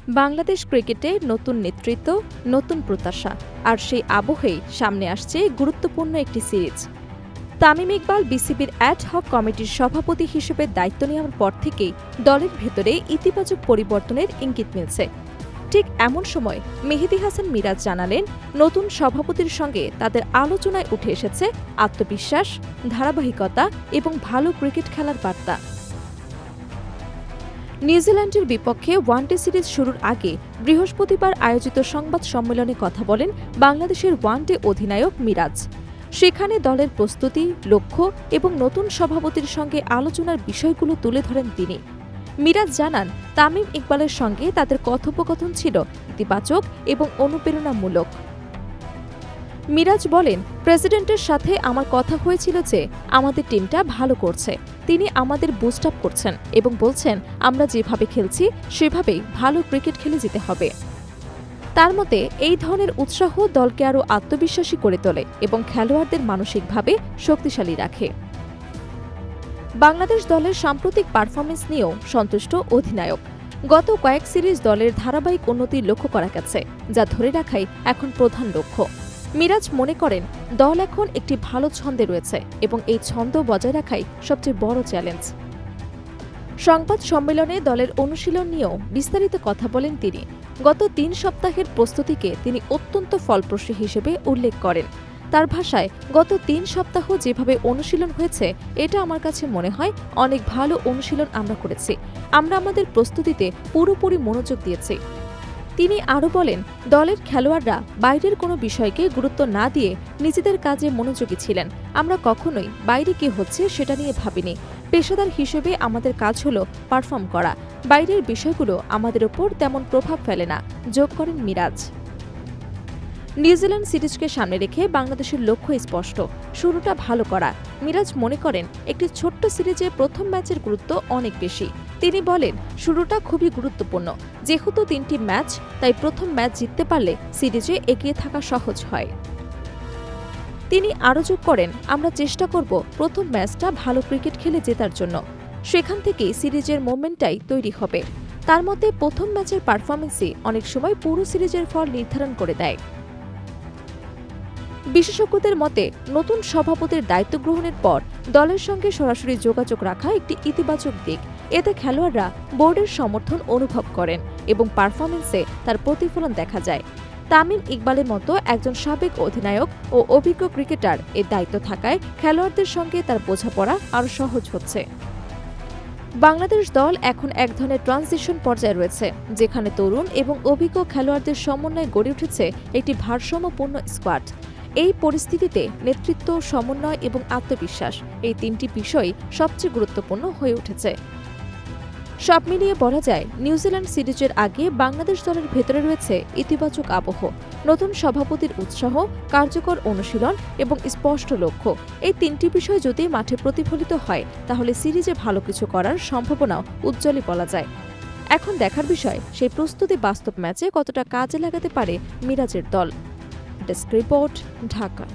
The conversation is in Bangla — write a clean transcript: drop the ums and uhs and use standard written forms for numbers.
বাংলাদেশ ক্রিকেটে নতুন নেতৃত্ব, নতুন প্রত্যাশা, আর সেই আবহেই সামনে আসছে গুরুত্বপূর্ণ একটি সিরিজ। তামিম ইকবাল বিসিবির অ্যাড হক কমিটির সভাপতি হিসেবে দায়িত্ব নেওয়ার পর থেকেই দলের ভেতরে ইতিবাচক পরিবর্তনের ইঙ্গিত মিলছে। ঠিক এমন সময় মেহেদী হাসান মিরাজ জানালেন, নতুন সভাপতির সঙ্গে তাদের আলোচনায় উঠে এসেছে আত্মবিশ্বাস, ধারাবাহিকতা এবং ভালো ক্রিকেট খেলার বার্তা। নিউজিল্যান্ডের বিপক্ষে ওয়ানডে সিরিজ শুরুর আগে বৃহস্পতিবার আয়োজিত সংবাদ সম্মেলনে কথা বলেন বাংলাদেশের ওয়ানডে অধিনায়ক মিরাজ। সেখানে দলের প্রস্তুতি, লক্ষ্য এবং নতুন সভাপতির সঙ্গে আলোচনার বিষয়গুলো তুলে ধরেন তিনি। মিরাজ জানান, তামিম ইকবালের সঙ্গে তাদের কথোপকথন ছিল ইতিবাচক এবং অনুপ্রেরণামূলক। মিরাজ বলেন, প্রেসিডেন্টের সাথে আমার কথা হয়েছিল যে আমাদের টিমটা ভালো করছে, তিনি আমাদের বুস্ট আপ করছেন এবং বলছেন আমরা যেভাবে খেলছি সেভাবেই ভালো ক্রিকেট খেলে যেতে হবে। তার মতে এই ধরনের উৎসাহ দলকে আরও আত্মবিশ্বাসী করে তোলে এবং খেলোয়াড়দের মানসিকভাবে শক্তিশালী রাখে। বাংলাদেশ দলের সাম্প্রতিক পারফরমেন্স নিয়েও সন্তুষ্ট অধিনায়ক। গত কয়েক সিরিজ দলের ধারাবাহিক উন্নতি লক্ষ্য করা গেছে, যা ধরে রাখাই এখন প্রধান লক্ষ্য। মিরাজ মনে করেন, দল এখন একটি ভালো ছন্দে রয়েছে এবং এই ছন্দ বজায় রাখাই সবচেয়ে বড় চ্যালেঞ্জ। সংবাদ সম্মেলনে দলের অনুশীলন নিয়েও বিস্তারিত কথা বলেন তিনি। গত ৩ সপ্তাহের প্রস্তুতিকে তিনি অত্যন্ত ফলপ্রসূ হিসেবে উল্লেখ করেন। তার ভাষায়, গত ৩ সপ্তাহ যেভাবে অনুশীলন হয়েছে এটা আমার কাছে মনে হয় অনেক ভালো অনুশীলন আমরা করেছি। আমরা আমাদের প্রস্তুতিতে পুরোপুরি মনোযোগ দিয়েছি। তিনি আরও বলেন, দলের খেলোয়াড়রা বাইরের কোনো বিষয়কে গুরুত্ব না দিয়ে নিজেদের কাজে মনোযোগী ছিলেন। আমরা কখনোই বাইরে কি হচ্ছে সেটা নিয়ে ভাবিনি। পেশাদার হিসেবে আমাদের কাজ হলো পারফর্ম করা, বাইরের বিষয়গুলো আমাদের ওপর তেমন প্রভাব ফেলে না, যোগ করেন মিরাজ। নিউজিল্যান্ড সিরিজকে সামনে রেখে বাংলাদেশের লক্ষ্য স্পষ্ট, শুরুটা ভালো করা। মিরাজ মনে করেন, একটি ছোট্ট সিরিজে প্রথম ম্যাচের গুরুত্ব অনেক বেশি। তিনি বলেন, শুরুটা খুবই গুরুত্বপূর্ণ। যেহেতু 3টি ম্যাচ, তাই প্রথম ম্যাচ জিততে পারলে সিরিজে এগিয়ে থাকা সহজ হয়। তিনি আরও যোগ করেন, আমরা চেষ্টা করব প্রথম ম্যাচটা ভালো ক্রিকেট খেলে জেতার জন্য। সেখান থেকেই সিরিজের মোমেন্টটাই তৈরি হবে। তার মতে প্রথম ম্যাচের পারফরমেন্সই অনেক সময় পুরো সিরিজের ফল নির্ধারণ করে দেয়। বিশেষজ্ঞদের মতে, নতুন সভাপতির দায়িত্ব গ্রহণের পর দলের সঙ্গে সরাসরি যোগাযোগ রাখা একটি ইতিবাচক দিক। এতে খেলোয়াড়রা বোর্ডের সমর্থন অনুভব করেন এবং পারফরমেন্সে তার প্রতিফলন দেখা যায়। তামিম ইকবালের মতো একজন সাবেক অধিনায়ক ও অভিজ্ঞ ক্রিকেটার এর দায়িত্ব থাকায় খেলোয়াড়দের সঙ্গে তার বোঝাপড়া আরও সহজ হচ্ছে। বাংলাদেশ দল এখন এক ধরনের ট্রানজিশন পর্যায়ে রয়েছে, যেখানে তরুণ এবং অভিজ্ঞ খেলোয়াড়দের সমন্বয়ে গড়ে উঠেছে একটি ভারসাম্যপূর্ণ স্কোয়াড। এই পরিস্থিতিতে নেতৃত্ব, সমন্বয় এবং আত্মবিশ্বাস, এই 3টি বিষয় সবচেয়ে গুরুত্বপূর্ণ হয়ে উঠেছে। সব মিলিয়ে বলা যায়, নিউজিল্যান্ড সিরিজের আগে বাংলাদেশ দলের ভেতরে রয়েছে ইতিবাচক আবহ, নতুন সভাপতির উৎসাহ, কার্যকর অনুশীলন এবং স্পষ্ট লক্ষ্য। এই 3টি বিষয় যদি মাঠে প্রতিফলিত হয়, তাহলে সিরিজে ভালো কিছু করার সম্ভাবনাও উজ্জ্বলই বলা যায়। এখন দেখার বিষয়, সেই প্রস্তুতি বাস্তব ম্যাচে কতটা কাজে লাগাতে পারে মিরাজের দল। Desk report, Dhaka.